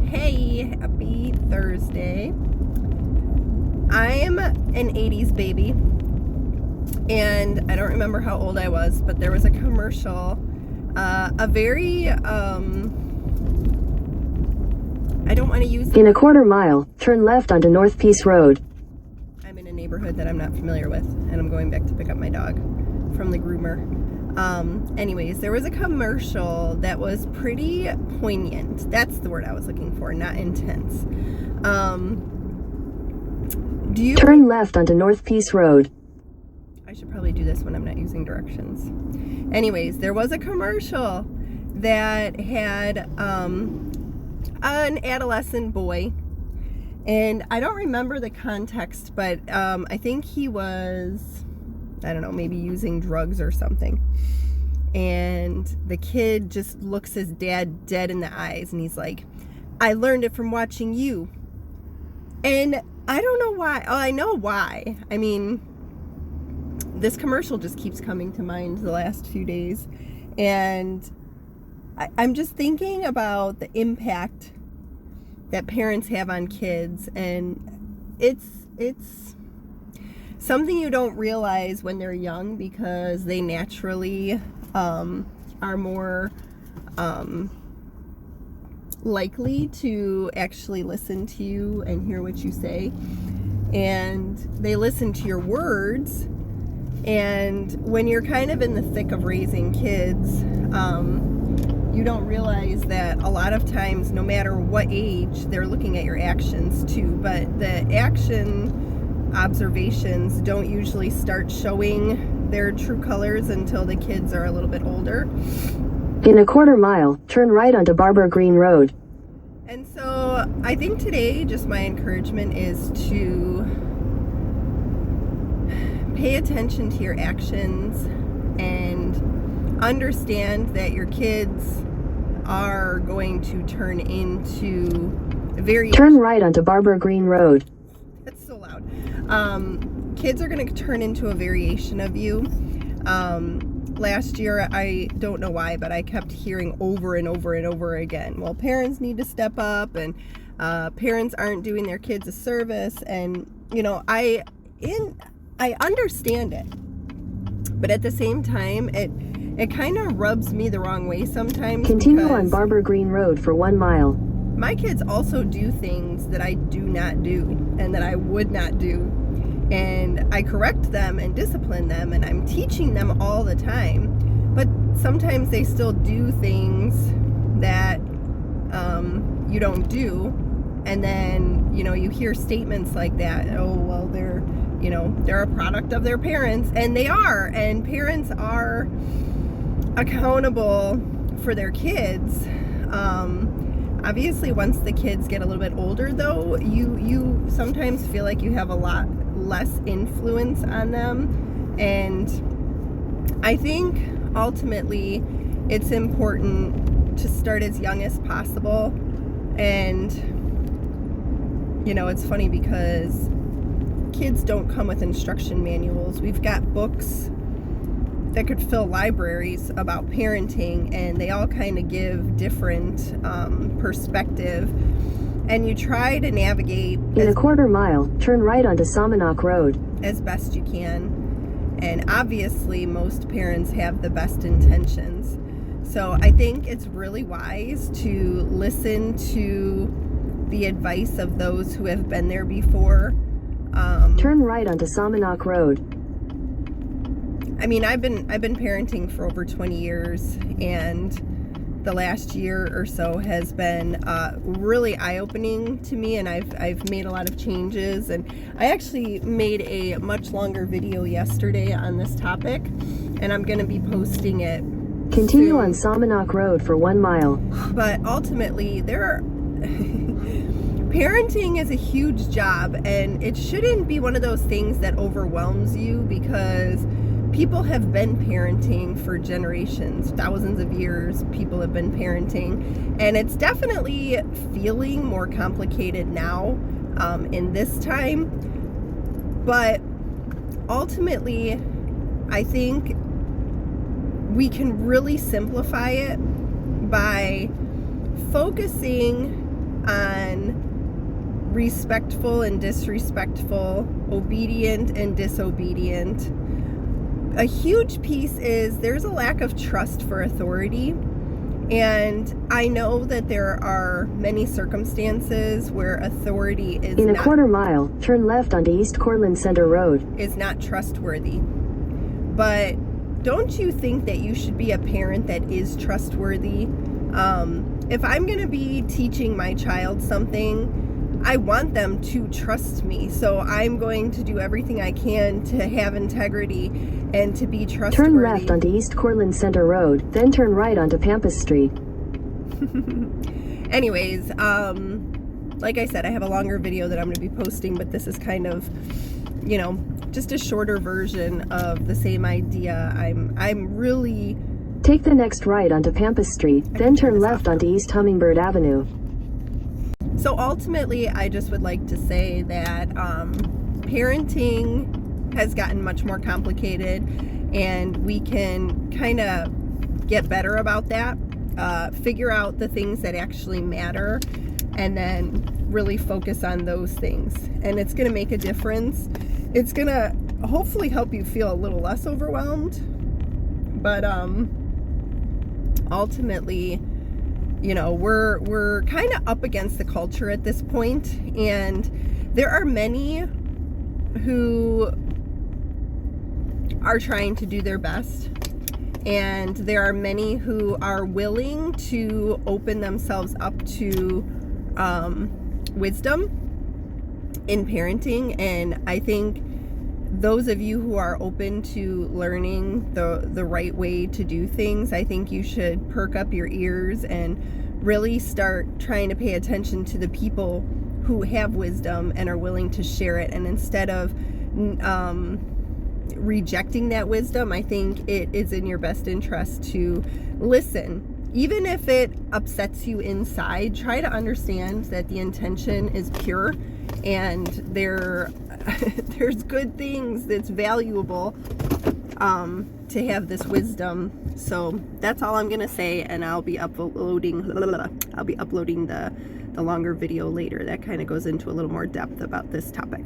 Hey, happy Thursday. I'm an 80s baby, and I don't remember how old I was, but there was a commercial, a very, I don't want to use... In a quarter mile, turn left onto North Peace Road. I'm in a neighborhood that I'm not familiar with, and I'm going back to pick up my dog from the groomer. Anyways, there was a commercial that was pretty poignant. That's the word I was looking for, not intense. Turn left onto North Peace Road. I should probably do this when I'm not using directions. Anyways, there was a commercial that had an adolescent boy, and I don't remember the context, but I think he was, I don't know, maybe using drugs or something. And the kid just looks his dad dead in the eyes, and he's like, I learned it from watching you. And I don't know why. Oh, I know why. I mean, this commercial just keeps coming to mind the last few days. And I'm just thinking about the impact that parents have on kids. And it's something you don't realize when they're young, because they naturally are more likely to actually listen to you and hear what you say, and they listen to your words. And when you're kind of in the thick of raising kids, you don't realize that a lot of times, no matter what age, they're looking at your actions too, but the action observations don't usually start showing their true colors until the kids are a little bit older. In a quarter mile, turn right onto Barber Green Road. And so I think today, just my encouragement is to pay attention to your actions and understand that your kids are going to turn into Turn right onto Barber Green Road. That's so loud. Kids are going to turn into a variation of you. Last year, I don't know why, but I kept hearing over and over and over again, well, parents need to step up, and parents aren't doing their kids a service. And, you know, I understand it, but at the same time, it kind of rubs me the wrong way sometimes. Continue on Barber Green Road for 1 mile. My kids also do things that I do not do and that I would not do. And I correct them and discipline them, and I'm teaching them all the time. But sometimes they still do things that you don't do. And then, you know, you hear statements like that. Oh, well, they're a product of their parents. And they are. And parents are accountable for their kids. Obviously, once the kids get a little bit older, though, you sometimes feel like you have a lot less influence on them. And I think ultimately it's important to start as young as possible. And, you know, it's funny because kids don't come with instruction manuals. We've got books that could fill libraries about parenting, and they all kind of give different perspective. And you try to navigate in a quarter mile, turn right onto Salmonok Road as best you can. And obviously, most parents have the best intentions. So I think it's really wise to listen to the advice of those who have been there before. Turn right onto Salmonok Road. I mean, I've been parenting for over 20 years, and the last year or so has been really eye-opening to me, and I've made a lot of changes. And I actually made a much longer video yesterday on this topic, and I'm going to be posting it. Continue on Salmonok Road for 1 mile. But ultimately, parenting is a huge job, and it shouldn't be one of those things that overwhelms you, because people have been parenting for generations, thousands of years. People have been parenting, and it's definitely feeling more complicated now in this time. But ultimately, I think we can really simplify it by focusing on respectful and disrespectful, obedient and disobedient. A huge piece is there's a lack of trust for authority. And I know that there are many circumstances where authority is In a quarter mile, turn left onto East Cortland Center Road. Is not trustworthy. But don't you think that you should be a parent that is trustworthy? If I'm going to be teaching my child something, I want them to trust me. So I'm going to do everything I can to have integrity and to be trustworthy. Turn left onto East Cortland Center Road, then turn right onto Pampas Street. Anyways, like I said, I have a longer video that I'm going to be posting, but this is kind of, you know, just a shorter version of the same idea. I'm really... Take the next right onto Pampas Street, then turn left onto East Hummingbird Avenue. So ultimately, I just would like to say that parenting has gotten much more complicated, and we can kind of get better about that, figure out the things that actually matter, and then really focus on those things. And it's going to make a difference. It's going to hopefully help you feel a little less overwhelmed, but ultimately, you know, we're kind of up against the culture at this point, and there are many who are trying to do their best, and there are many who are willing to open themselves up to wisdom in parenting. And I think those of you who are open to learning the right way to do things, I think you should perk up your ears and really start trying to pay attention to the people who have wisdom and are willing to share it. And instead of rejecting that wisdom, I think it is in your best interest to listen. Even if it upsets you inside, try to understand that the intention is pure, and there's good things that's valuable to have this wisdom. So that's all I'm gonna say, and I'll be uploading the longer video later that kind of goes into a little more depth about this topic.